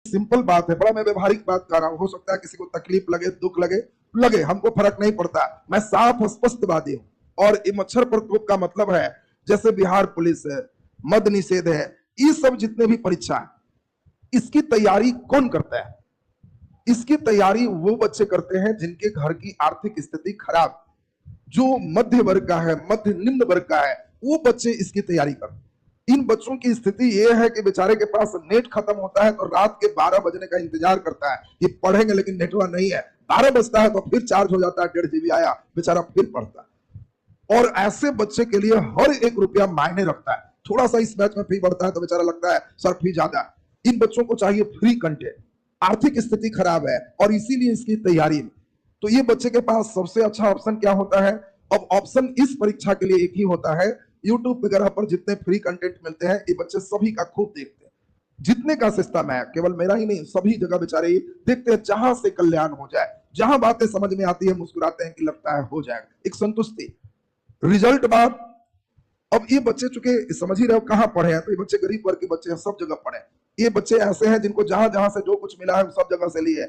Simple बात है, बड़ा मैं व्यवहारिक बात कर रहा हूं। हो सकता है किसी को तकलीफ लगे, दुख लगे, हमको फर्क नहीं पड़ता। मैं साफ स्पष्टवादी हूं। और ये मच्छर प्रकोप का मतलब है, जैसे बिहार पुलिस है, मद निषेध है, ये सब जितने भी परीक्षा है, इसकी तैयारी कौन करता है? इसकी तैयारी वो बच्चे करते हैं जिनके घर की आर्थिक स्थिति खराब, जो मध्य वर्ग का है, मध्य निम्न वर्ग का है, वो बच्चे इसकी तैयारी करते हैं। इन बच्चों की स्थिति ये है कि बेचारे के पास नेट खत्म होता है तो रात के 12 बजने का इंतजार करता है कि पढ़ेंगे, लेकिन नेटवर्क नहीं है। 12 बजता है तो फिर चार्ज हो जाता है, 1.5 GB आया, बेचारा फिर पढ़ता है। और ऐसे बच्चे के लिए हर एक रुपया मायने रखता है। थोड़ा सा इस बैच में फी बढ़ता है तो बेचारा लगता है सर फी ज्यादा। इन बच्चों को चाहिए फ्री कंटेंट। आर्थिक स्थिति खराब है और इसीलिए इसकी तैयारी। तो ये बच्चे के पास सबसे अच्छा ऑप्शन क्या होता है? अब ऑप्शन इस परीक्षा के लिए एक ही होता है। यूट्यूब वगैरह पर जितने फ्री कंटेंट मिलते हैं, ये बच्चे सभी का खूब देखते हैं। जितने का सिस्टम है, केवल मेरा ही नहीं, सभी जगह बेचारे देखते हैं, जहां से कल्याण हो जाए, जहां बातें समझ में आती है मुस्कुराते हैं कि लगता है हो जाएगा, एक संतुष्टि। रिजल्ट बात, अब ये बच्चे चूंकि समझ ही रहे हो कहां पढ़े हैं, तो ये बच्चे गरीब वर्ग के बच्चे हैं, सब जगह पढ़े। ये बच्चे ऐसे हैं जिनको जहां जहां से जो कुछ मिला है सब जगह से लिए।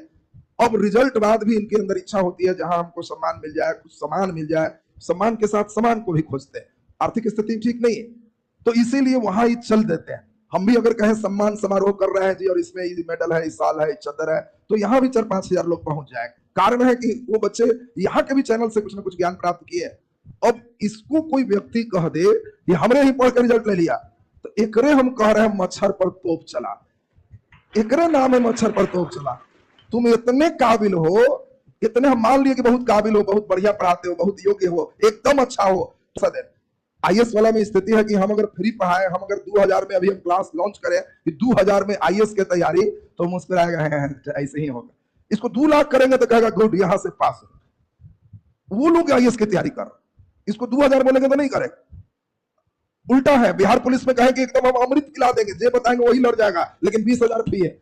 अब रिजल्ट बाद भी इनके अंदर इच्छा होती है जहां हमको सम्मान मिल जाए, कुछ सम्मान मिल जाए, सम्मान के साथ सम्मान को भी खोजते हैं। आर्थिक स्थिति ठीक नहीं है तो इसीलिए वहां ही चल देते हैं। हम भी अगर कहें सम्मान समारोह कर रहे हैं जी और इसमें मेडल है, इस साल है, चदर है, तो यहाँ भी 4-5 हजार लोग पहुंच जाएंगे। कारण है कि वो बच्चे यहाँ के भी चैनल से कुछ ना कुछ ज्ञान प्राप्त किए। अब इसको कोई व्यक्ति कह दे कि हमने ही पढ़ कर रिजल्ट ले लिया, तो एकरे हम कह रहे हैं मच्छर पर तोप चला। एकरे नाम है मच्छर पर तोप चला। तुम इतने काबिल हो, इतने हम मान लिए कि बहुत काबिल हो, बहुत बढ़िया पढ़ाते हो, बहुत योग्य हो, एकदम अच्छा हो। आईएएस वाला में स्थिति है कि हम अगर फ्री पढ़ाए, हम अगर 2000 में अभी हम क्लास लॉन्च करें कि 2000 में आईएएस की तैयारी, तो मुस्कुराएगा, ऐसे ही होगा। इसको 2 लाख करेंगे तो कहेगा गुड, यहां से पास हो। वो लोग आईएएस की तैयारी कर, इसको 2000 बोलेंगे तो नहीं करेगा। उल्टा है, बिहार पुलिस में कहे कि एकदम हम अमृत खिला देंगे, जे बताएंगे वही लड़ जाएगा, लेकिन 20,000 फी है।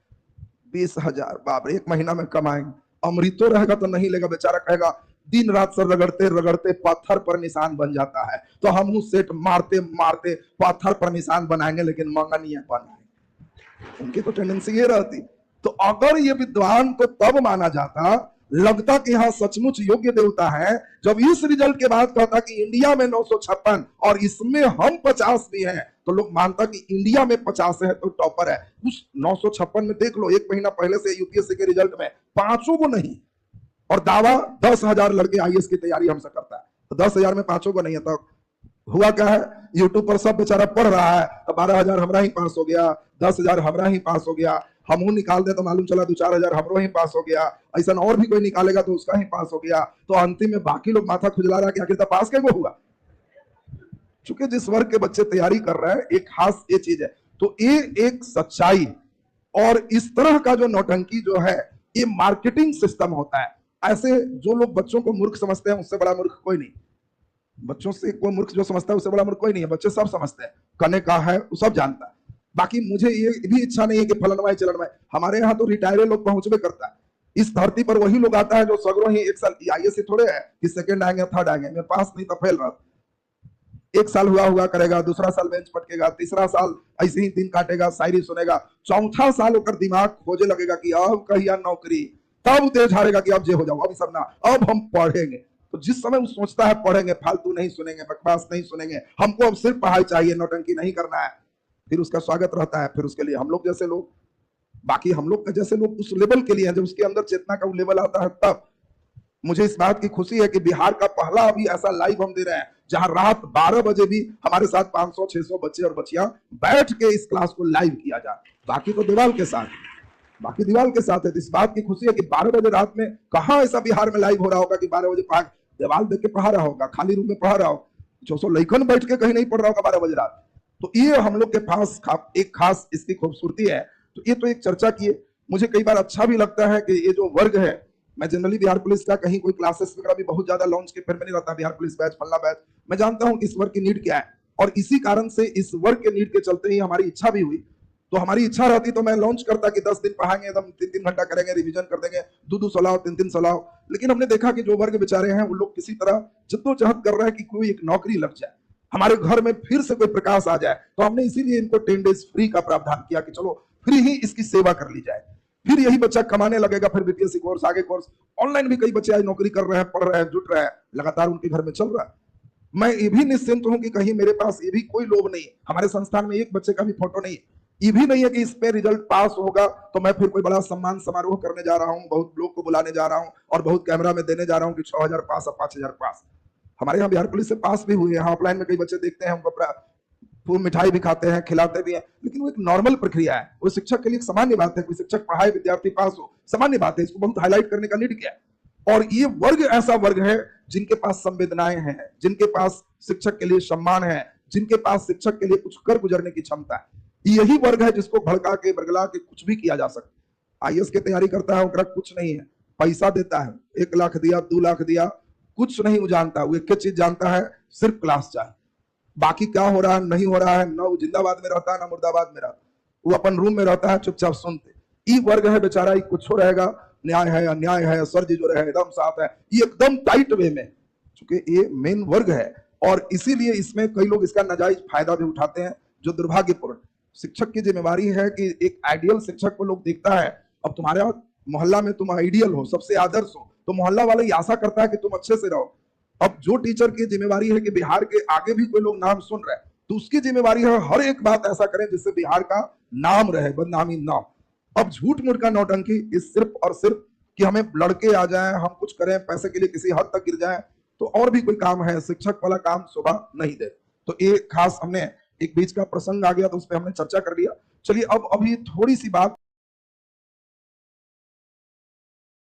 20,000 बाप रे, 1 महीना में कमाएंगे। अमृतो रहेगा तो नहीं लेगा, बेचारा कहेगा दिन रात सर रगड़ते रगड़ते पत्थर पर निशान बन जाता है, तो हम सेट मारते मारते पत्थर पर निशान बनाएंगे, लेकिन मंगनिया बनाएंगे। उनकी तो टेंडेंसी ये रहती। तो अगर ये विद्वान को तब माना जाता, लगता कि हाँ सचमुच योग्य देवता है, जब इस रिजल्ट के बाद कहता कि इंडिया में 956 और इसमें हम 50 भी हैं, तो लोग मानता कि इंडिया में 50 है तो टॉपर है। उस 956 में देख लो, 1 महीना पहले से यूपीएससी के रिजल्ट में 5 को नहीं, और दावा 10,000 लड़के आईएएस की तैयारी हमसे करता है, तो 10,000 में 5 को नहीं है। तो हुआ क्या है, यूट्यूब पर सब बेचारा पढ़ रहा है, तो 12,000 हमारा ही पास हो गया, 10,000 हमारा ही पास हो गया। हम निकाल दे तो मालूम चला 2-4 हजार हमरो ही पास हो गया, ऐसा और भी कोई निकालेगा तो उसका ही पास हो गया। तो अंतिम में बाकी लोग माथा खुजला रहा कि आखिर तो पास कैसे हुआ। चूंकि जिस वर्ग के बच्चे तैयारी कर रहे हैं, एक खास ये चीज है। तो ये एक सच्चाई, और इस तरह का जो नौटंकी जो है, ये मार्केटिंग सिस्टम होता है। ऐसे जो लोग बच्चों को मूर्ख समझते हैं, उससे बड़ा मूर्ख कोई नहीं। बच्चों से कोई मूर्ख जो समझता है, उससे बड़ा मूर्ख कोई नहीं है। बच्चे सब समझते हैं, कने का है वो सब जानता है। बाकी मुझे ये भी इच्छा नहीं है कि फलनवाई चलनवाई, हमारे यहाँ तो रिटायर्ड लोग पहुंचबे करता है। इस धरती पर वही लोग आता है जो सगरों ही 1 साल आईएएस से थोड़े है कि सेकंड आएंगे थर्ड आएंगे, मैं पास नहीं तो फेल रहा। 1 साल हुआ करेगा, दूसरा साल बेंच पटकेगा, तीसरा साल ऐसे ही दिन काटेगा, शायरी सुनेगा, चौथा साल होकर दिमाग खोजे लगेगा कि अब कहिया नौकरी, तब तेज हारेगा कि अब जे हो जाओ, अब सब ना, अब हम पढ़ेंगे। तो जिस समय वो सोचता है पढ़ेंगे, फालतू नहीं सुनेंगे, बकवास नहीं सुनेंगे, हमको अब सिर्फ पढ़ाई चाहिए, नौटंकी नहीं करना है, फिर उसका स्वागत रहता है। फिर उसके लिए हम लोग जैसे लोग, बाकी हम लोग जैसे लोग उस लेवल के लिए हैं, जब उसके अंदर चेतना का वो लेवल आता है, तब मुझे इस बात की खुशी है कि बिहार का पहला अभी ऐसा लाइव हम दे रहे हैं जहां रात 12 बजे भी हमारे साथ 500-600 बच्चे और बच्चियां बैठ के इस क्लास को लाइव किया जाए। बाकी तो दीवार के साथ, बाकी दीवार के साथ है। तो इस बात की खुशी है कि 12 बजे रात में कहां ऐसा बिहार में लाइव हो रहा होगा कि 12 बजे दीवार देख के पढ़ा रहा होगा, खाली रूम में पढ़ा रहा होगा, 600 लइकन बैठ के कहीं नहीं पढ़ रहा होगा 12 बजे रात। तो ये हम लोग के पास एक खास इसकी खूबसूरती है। तो ये तो एक चर्चा की है। मुझे कई बार अच्छा भी लगता है कि ये जो वर्ग है, मैं जनरली बिहार पुलिस का कहीं कोई क्लासेस वगैरह भी बहुत ज्यादा लॉन्च के फिर में नहीं रहता, बिहार पुलिस बैच फलना बैच, मैं जानता हूं इस वर्ग की नीड क्या है, और इसी कारण से इस वर्ग के नीड के चलते ही हमारी इच्छा भी हुई। तो हमारी इच्छा रहती तो मैं लॉन्च करता कि 10 दिन पढ़ाएंगे, एकदम 3-3 घंटा करेंगे, रिवीजन कर देंगे, 2-2 सलाह, 3-3 सलाह। लेकिन हमने देखा कि जो वर्ग बेचारे हैं वो लोग किसी तरह जद्दोजहद कर रहे हैं कि कोई एक नौकरी लग जाए, हमारे घर में फिर से कोई प्रकाश आ जाए। तो हमने इसीलिए इनको 10 डेज फ्री का प्रावधान किया कि चलो फ्री ही इसकी सेवा कर ली जाए। फिर यही बच्चा कमाने लगेगा, फिर बीपीएससी कोर्स, आगे कोर्स, ऑनलाइन भी कई बच्चे आज नौकरी कर रहे हैं, पढ़ रहे हैं, जुट रहे हैं, लगातार उनके घर में चल रहा है। मैं ये भी निश्चिंत हूं कि कहीं मेरे पास ये भी कोई लोभ नहीं है, हमारे संस्थान में एक बच्चे का भी फोटो नहीं है, ये भी नहीं है कि इस पे रिजल्ट पास होगा तो मैं फिर कोई बड़ा सम्मान समारोह करने जा रहा हूं, बहुत लोग को बुलाने जा रहा हूं और बहुत कैमरा में देने जा रहा हूं कि 6000 पास और 5000 पास। हमारे यहाँ बिहार पुलिस से पास भी हुए हैं, ऑफलाइन में कई बच्चे देखते हैं, उनको मिठाई भी खाते हैं, खिलाते भी हैं, लेकिन वो एक नॉर्मल प्रक्रिया है, वो शिक्षक के लिए एक सामान्य बात है, कोई शिक्षक पढ़ाए, विद्यार्थी पास हो, सामान्य बात है, इसको बहुत हाईलाइट करने का नीड क्या है। और ये वर्ग ऐसा वर्ग है जिनके पास संवेदनाएं हैं, जिनके पास शिक्षक के लिए सम्मान है, जिनके पास शिक्षक के लिए कुछ कर गुजरने की क्षमता है। यही वर्ग है जिसको भड़का के बरगला के कुछ भी किया जा सकता है। आईएएस की तैयारी करता है, उसका कुछ नहीं है, पैसा देता है, 1 लाख दिया, 2 लाख दिया, कुछ नहीं वो जानता, वो एक चीज जानता है, सिर्फ क्लास चाहिए, बाकी क्या हो रहा है नहीं हो रहा है, ना वो जिंदाबाद में रहता है ना मुर्दाबाद में रहता, वो अपन रूम में रहता है चुपचाप सुनते। ये वर्ग है बेचारा, ये कुछ हो रहेगा, न्याय है अन्याय है, सर जी जो रहे एकदम साफ है, ये एकदम टाइट वे में, चूंकि ये मेन वर्ग है और इसीलिए इसमें कई लोग इसका नाजायज फायदा भी उठाते हैं, जो दुर्भाग्यपूर्ण। शिक्षक की जिम्मेवारी है कि एक आइडियल शिक्षक को लोग देखता है, अब तुम्हारे मोहल्ला में तुम आइडियल हो, सबसे आदर्श हो, तो मोहल्ला वाले आशा करता है कि तुम अच्छे से रहो। अब जो टीचर की जिम्मेवारी है कि बिहार के आगे भी कोई लोग नाम सुन रहे हैं, तो उसकी जिम्मेवारी है हर एक बात ऐसा करें जिससे बिहार का नाम रहे, बदनामी ना हो। अब झूठ मूठ का नौटंकी इस सिर्फ और सिर्फ कि हमें लड़के आ जाएं, हम कुछ करें, पैसे के लिए किसी हद तक गिर जाएं, तो और भी कोई काम है, शिक्षक वाला काम शोभा नहीं दे। तो ये खास हमने एक बीच का प्रसंग आ गया तो उस पर हमने चर्चा कर लिया। चलिए अब अभी थोड़ी सी बात